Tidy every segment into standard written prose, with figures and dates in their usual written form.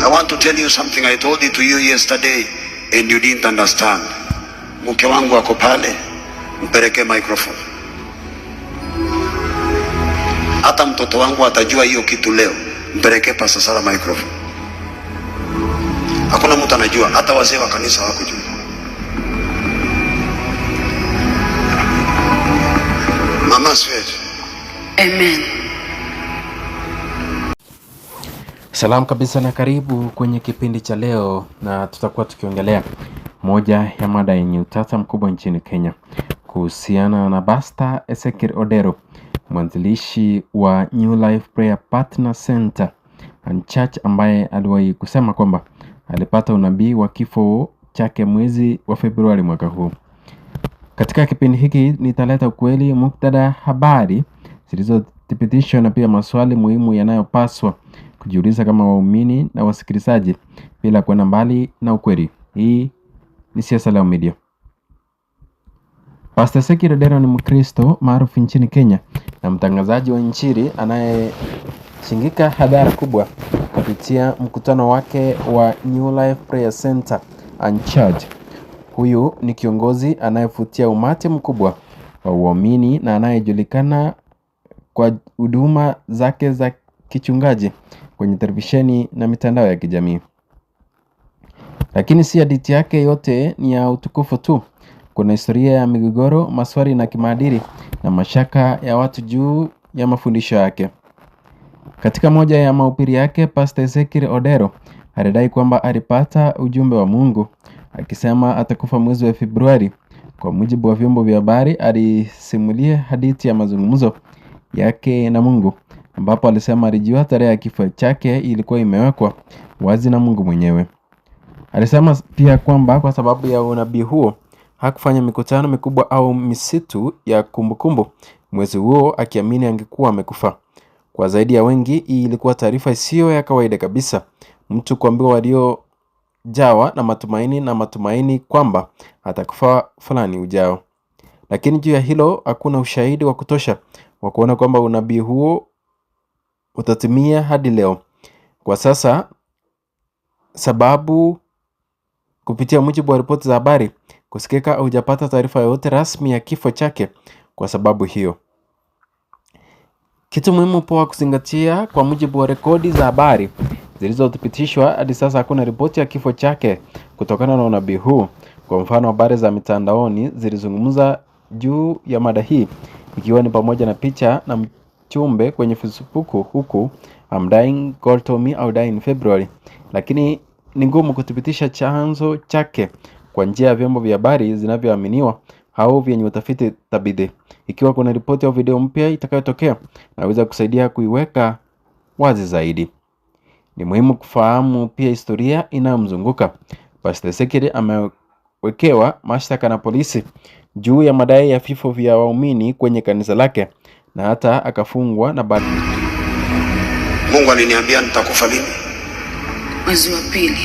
I want to tell you something. I told it to you yesterday and you didn't understand. Mke wangu ako pale, mpeleke microphone. Hata mtoto wangu atajua hiyo kitu leo, mpeleke Pastor Sarah microphone. Hakuna mtu anajua, hata wazee wa kanisa hawakujua. Mama Swed. Amen. Salamu kabisa na karibu kwenye kipindi cha leo, na tutakuwa tukiongelea moja ya mada yenye utata mkubwa nchini Kenya kuhusiana na Pastor Ezekiel Odero, mwanzilishi wa New Life Prayer Partner Center and Church, ambaye aliwahi kusema kwamba alipata unabii wa kifo chake mwezi wa Februari mwaka huu. Katika kipindi hiki nitaleta ukweli, muktadha, habari zilizothibitishwa na pia maswali muhimu yanayopaswa kujiuliza kama waumini na wasikilizaji bila kwenda mbali na ukweli. Hii ni Siasa Leo Media. Pastor Ezekiel Odero ni Mkristo maarufu nchini Kenya na mtangazaji wa injili anayeshingika hadhara kubwa kupitia mkutano wake wa New Life Prayer Center and Church. Huyu ni kiongozi anayevutia umati mkubwa wa waumini na anayejulikana kwa huduma zake za kichungaji kwenye televisheni na mitandao ya kijamii. Lakini si hadithi yake yote ni ya utukufu tu. Kuna historia ya migogoro, maswali na kimaadili na mashaka ya watu juu ya mafundisho yake. Katika moja ya mahubiri yake, Pastor Ezekiel Odero alidai kwamba alipata ujumbe wa Mungu akisema atakufa mwezi wa Februari. Kwa mujibu wa vyombo vya habari, alisimulia hadithi ya mazungumzo yake na Mungu, ambapo alisema alijua tarehe ya kifo chake ilikuwa imewekwa wazi na Mungu mwenyewe. Alisema pia kwamba kwa sababu ya unabii huo hakufanya mikutano mikubwa au misitu ya kumbukumbu mwezi huo, akiamini angekuwa amekufa. Kwa zaidi ya wengi, hii ilikuwa taarifa isiyo ya kawaida kabisa. Mtu kuambiwa waliojawa na matumaini kwamba atakufa fulani ujao. Lakini juu ya hilo hakuna ushahidi wa kutosha wa kuona kwamba unabii huo utatimia hadi leo. Kwa sasa, sababu kupitia mujibu wa ripoti za habari, kusikika hujapata taarifa yoyote rasmi ya kifo chake kwa sababu hiyo. Kitu muhimu poa kuzingatia, kwa mujibu wa rekodi za habari zilizothibitishwa, hadi sasa hakuna ripoti ya kifo chake kutokana na unabii huu. Kwa mfano, habari za mitandaoni zilizungumza juu ya mada hii, ikiwa ni pamoja na picha na mchumbe kwenye Facebook huku I'm dying, God told me I'll die in February. Lakini ni ngumu kuthibitisha chanzo chake kwa njia ya vyombo vya habari zinavyoaminiwa au vyenye utafiti thabiti. Ikiwa kuna ripoti au video mpya itakayotokea, naweza kusaidia kuiweka wazi zaidi. Ni muhimu kufahamu pia historia inayomzunguka. Pastor Ezekiel amewekewa mashtaka na polisi juu ya madai ya vifo vya waumini kwenye kanisa lake na hata akafungwa na baada. Mungu aliniambia nitakufa lini? Mwezi wa pili.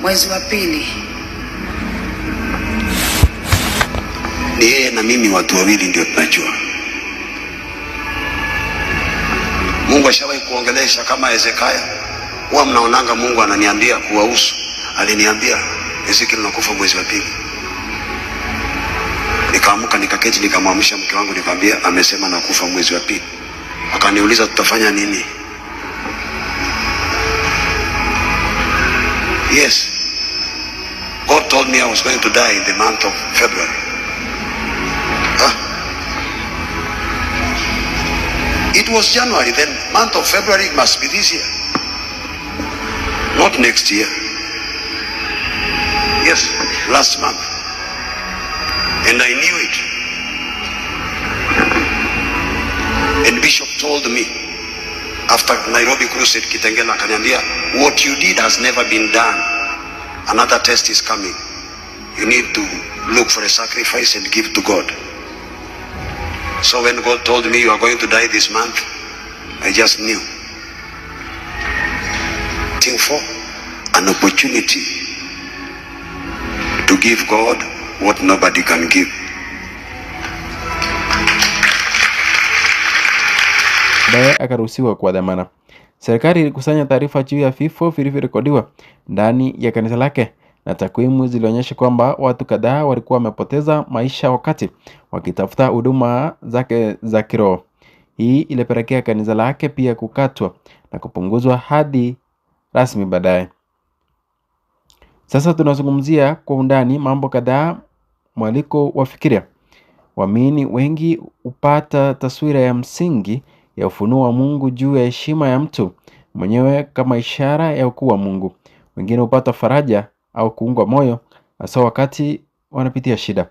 Mwezi wa pili. Ni yeye na mimi, watu wawili ndio tunajua. Mungu ashawahi kuongelesha kama Ezekiel. Huwa mnaonanga Mungu ananiambia kuwahusu. Aliniambia Ezekiel nakufa mwezi wa pili. Nikaamka nikaketi nikamwamsha mke wangu nikamwambia amesema nakufa mwezi wa pili. Akaniuliza tutafanya nini? Yes. God told me I was going to die in the month of February. It was January, then month of February must be this year. Not next year. Yes, last month. And I knew it. And Bishop told me after Nairobi Crusade Kitengela akaniambia, what you did has never been done. Another test is coming. You need to look for a sacrifice and give to God. So when God told me you are going to die this month, I just knew. Waiting for an opportunity to give God what nobody can give. Baadaye akaruhusiwa kwa dhamana. Serikali ilikusanya taarifa juu ya vifo vilivyorekodiwa ndani ya kanisa lake, na takwimu zilionyesha kwamba watu kadhaa walikuwa wamepoteza maisha wakati wakitafuta huduma zake za kiroho. Hii ilipelekea kanisa lake pia kukatwa na kupunguzwa hadi rasmi baadaye. Sasa tunazungumzia kwa undani mambo kadhaa mwaliko wa fikiria. Waamini wengi hupata taswira ya msingi ya ufunuo wa Mungu juu ya heshima ya mtu mwenyewe kama ishara ya ukuu wa Mungu. Wengine hupata faraja au kuungwa moyo hasa wakati wanapitia shida.